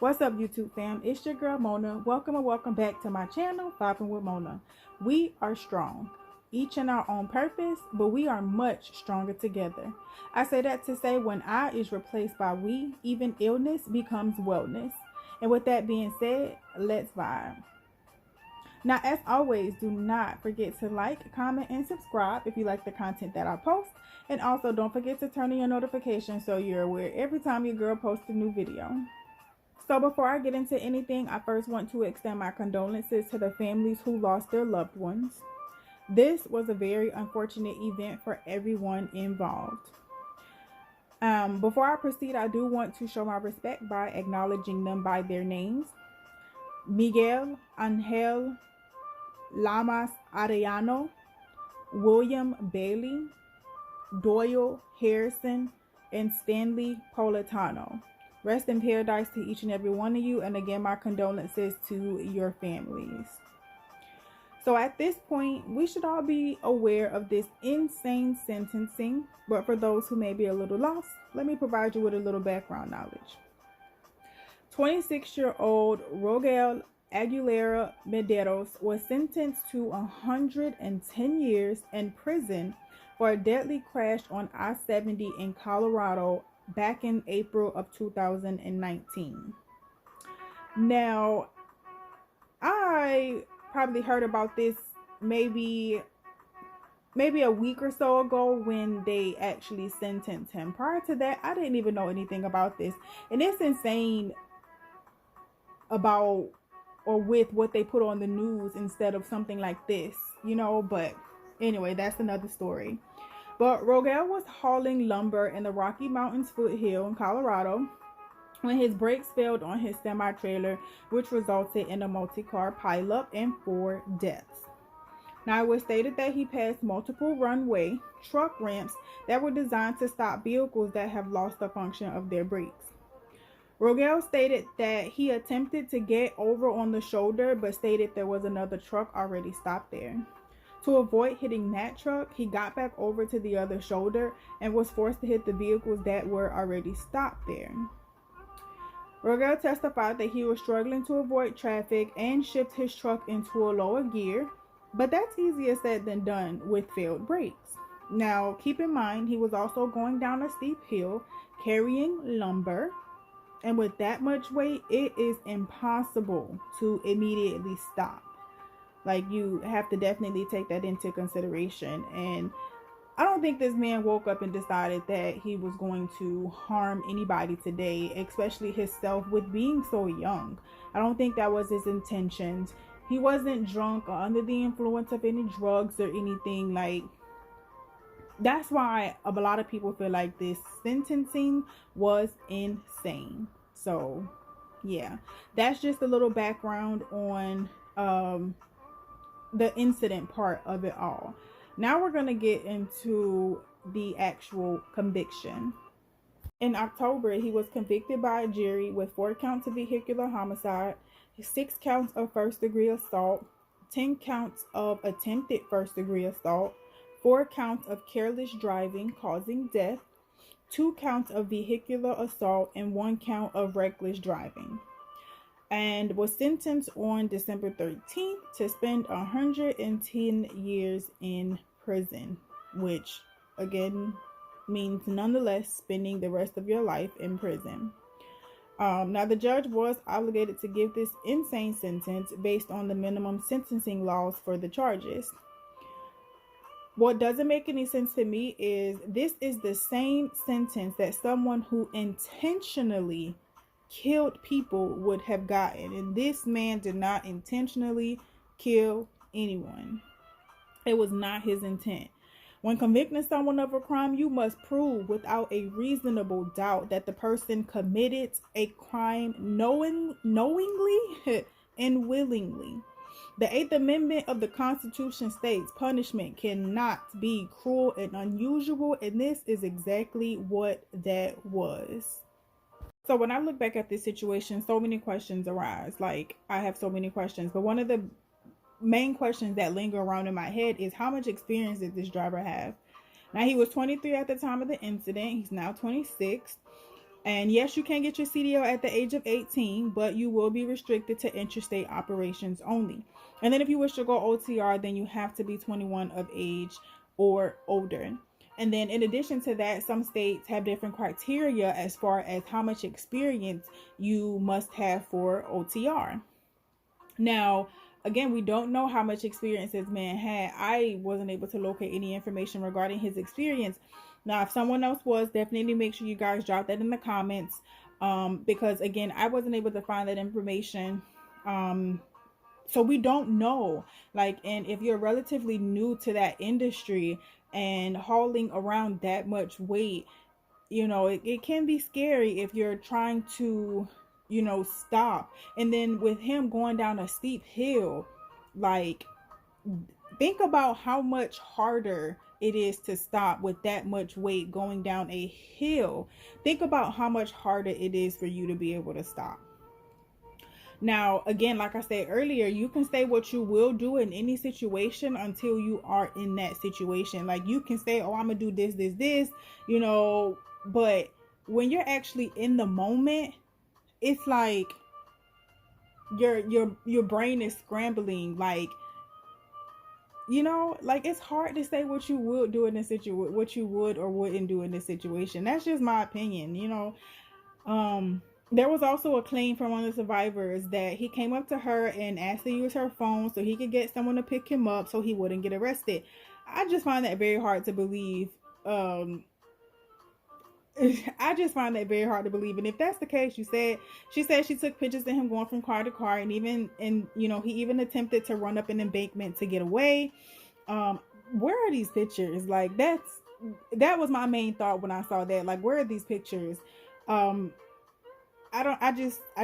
What's up, YouTube fam? It's your girl Mona. Welcome and welcome back to my channel, Vibing with Mona. We are strong, each in our own purpose, but we are much stronger together. I say that to say when I is replaced by we, even illness becomes wellness. And with that being said, let's vibe. Now, as always, do not forget to like, comment, and subscribe if you like the content that I post. And also don't forget to turn on your notifications so you're aware every time your girl posts a new video. So before I get into anything, I first want to extend my condolences to the families who lost their loved ones. This was a very unfortunate event for everyone involved. Before I proceed, I do want to show my respect by acknowledging them by their names. Miguel Angel Lamas Arellano, William Bailey, Doyle Harrison, and Stanley Politano. Rest in paradise to each and every one of you, and again, my condolences to your families. So at this point, we should all be aware of this insane sentencing, but for those who may be a little lost, let me provide you with a little background knowledge. 26-year-old Rogel Aguilera Mederos was sentenced to 110 years in prison for a deadly crash on I-70 in Colorado back in April of 2019. Now, I probably heard about this maybe a week or so ago when they actually sentenced him. Prior to that, I didn't even know anything about this. And it's insane about or with what they put on the news instead of something like this, you know, but anyway, that's another story. But Rogel was hauling lumber in the Rocky Mountains foothill in Colorado when his brakes failed on his semi-trailer, which resulted in a multi-car pileup and 4 deaths. Now, it was stated that he passed multiple runway truck ramps that were designed to stop vehicles that have lost the function of their brakes. Rogel stated that he attempted to get over on the shoulder, but stated there was another truck already stopped there. To avoid hitting that truck, he got back over to the other shoulder and was forced to hit the vehicles that were already stopped there. Rogel testified that he was struggling to avoid traffic and shift his truck into a lower gear, but that's easier said than done with failed brakes. Now, keep in mind, he was also going down a steep hill carrying lumber, and with that much weight, it is impossible to immediately stop. Like, you have to definitely take that into consideration. And I don't think this man woke up and decided that he was going to harm anybody today, especially himself, with being so young. I don't think that was his intentions. He wasn't drunk or under the influence of any drugs or anything. Like, that's why a lot of people feel like this sentencing was insane. So yeah, that's just a little background on the incident part of it all. Now we're going to get into the actual conviction. In October, he was convicted by a jury with 4 counts of vehicular homicide, 6 counts of first-degree assault, 10 counts of attempted first-degree assault, 4 counts of careless driving causing death, 2 counts of vehicular assault, and 1 count of reckless driving, and was sentenced on December 13th to spend 110 years in prison, which again means nonetheless spending the rest of your life in prison. Now, the judge was obligated to give this insane sentence based on the minimum sentencing laws for the charges. What doesn't make any sense to me is this is the same sentence that someone who intentionally killed people would have gotten, and this man did not intentionally kill anyone. It was not his intent. When convicting someone of a crime, you must prove without a reasonable doubt that the person committed a crime knowingly and willingly. The 8th Amendment of the Constitution states punishment cannot be cruel and unusual, and this is exactly what that was. So when I look back at this situation, so many questions arise. Like, I have so many questions, but one of the main questions that linger around in my head is, how much experience did this driver have? Now, he was 23 at the time of the incident. He's now 26. And yes, you can get your CDL at the age of 18, but you will be restricted to interstate operations only. And then if you wish to go OTR, then you have to be 21 of age or older. And then in addition to that, some states have different criteria as far as how much experience you must have for OTR. Now, again, we don't know how much experience this man had. I wasn't able to locate any information regarding his experience. Now, if someone else was, definitely make sure you guys drop that in the comments. Because again, I wasn't able to find that information. So we don't know. Like, and if you're relatively new to that industry and hauling around that much weight, you know, it can be scary if you're trying to, you know, stop. And then with him going down a steep hill, like, think about how much harder it is to stop with that much weight going down a hill. Think about how much harder it is for you to be able to stop. Now, again, like I said earlier, you can say what you will do in any situation until you are in that situation. Like, you can say, oh, I'm gonna do this, you know, but when you're actually in the moment, it's like your brain is scrambling. Like, you know, like, it's hard to say what you would do in this situation, what you would or wouldn't do in this situation. That's just my opinion, you know. There was also a claim from one of the survivors that he came up to her and asked to use her phone so he could get someone to pick him up so he wouldn't get arrested. I just find that very hard to believe. I just find that very hard to believe. And if that's the case, she said she took pictures of him going from car to car, and you know, he even attempted to run up an embankment to get away. Where are these pictures? Like, that was my main thought when I saw that. Like, where are these pictures? I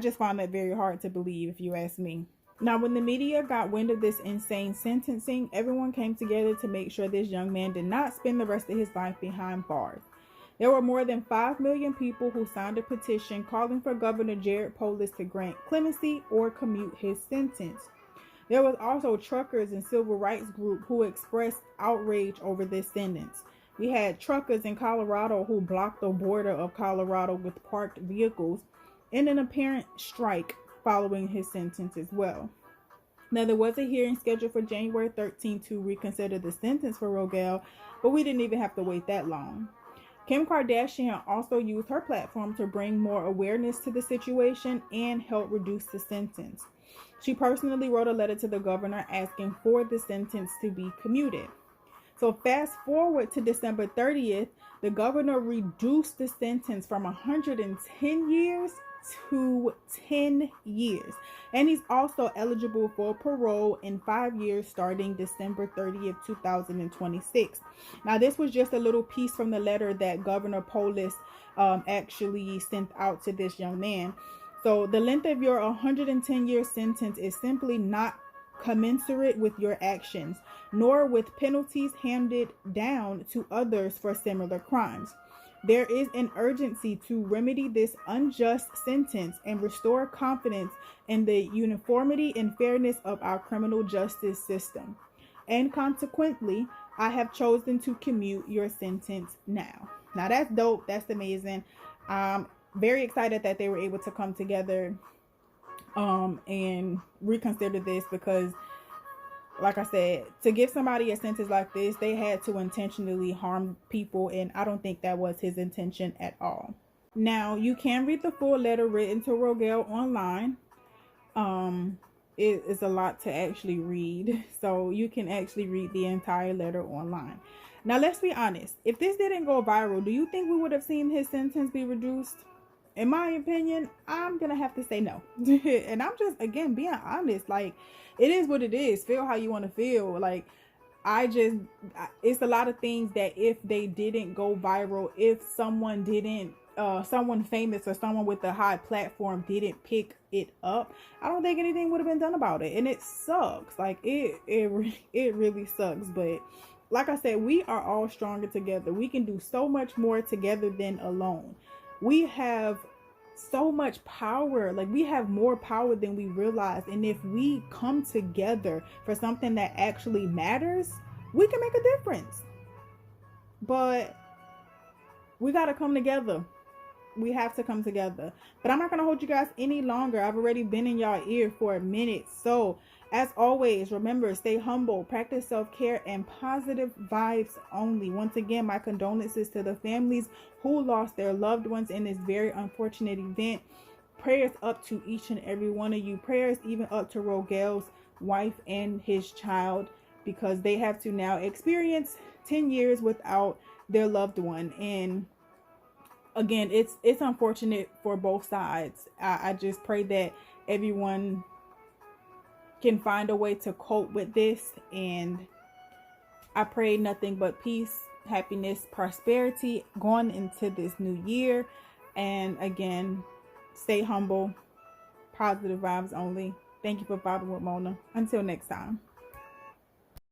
just find that very hard to believe, if you ask me. Now, when the media got wind of this insane sentencing, everyone came together to make sure this young man did not spend the rest of his life behind bars. There were more than 5 million people who signed a petition calling for Governor Jared Polis to grant clemency or commute his sentence. There was also truckers and civil rights group who expressed outrage over this sentence. We had truckers in Colorado who blocked the border of Colorado with parked vehicles in an apparent strike following his sentence as well. Now, there was a hearing scheduled for January 13th to reconsider the sentence for Rogel, but we didn't even have to wait that long. Kim Kardashian also used her platform to bring more awareness to the situation and help reduce the sentence. She personally wrote a letter to the governor asking for the sentence to be commuted. So fast forward to December 30th, the governor reduced the sentence from 110 years to 10 years. And he's also eligible for parole in 5 years starting December 30th, 2026. Now, this was just a little piece from the letter that Governor Polis actually sent out to this young man. So the length of your 110-year sentence is simply not commensurate with your actions, nor with penalties handed down to others for similar crimes. There is an urgency to remedy this unjust sentence and restore confidence in the uniformity and fairness of our criminal justice system. And consequently, I have chosen to commute your sentence now. Now, that's dope. That's amazing. Very excited that they were able to come together and reconsider this, because like I said, to give somebody a sentence like this, they had to intentionally harm people, and I don't think that was his intention at all. Now, you can read the full letter written to Rogel online. It is a lot to actually read, so you can actually read the entire letter online. Now, let's be honest. If this didn't go viral, do you think we would have seen his sentence be reduced? In my opinion, I'm gonna have to say no. And I'm just, again, being honest. Like, it is what it is. Feel how you want to feel. Like, it's a lot of things that if they didn't go viral, if someone didn't, someone famous or someone with a high platform didn't pick it up, I don't think anything would have been done about it. And it sucks. Like, it really sucks. But like I said, we are all stronger together. We can do so much more together than alone. We have so much power. Like, we have more power than we realize. And if we come together for something that actually matters, we can make a difference. But we got to come together. We have to come together. But I'm not going to hold you guys any longer. I've already been in y'all ear for a minute. So, as always, remember, stay humble, practice self-care, and positive vibes only. Once again, my condolences to the families who lost their loved ones in this very unfortunate event. Prayers up to each and every one of you. Prayers even up to Rogel's wife and his child, because they have to now experience 10 years without their loved one. And again, it's unfortunate for both sides. I just pray that everyone can find a way to cope with this, and I pray nothing but peace, happiness, prosperity going into this new year. And again, stay humble, positive vibes only. Thank you for vibing with Mona. Until next time.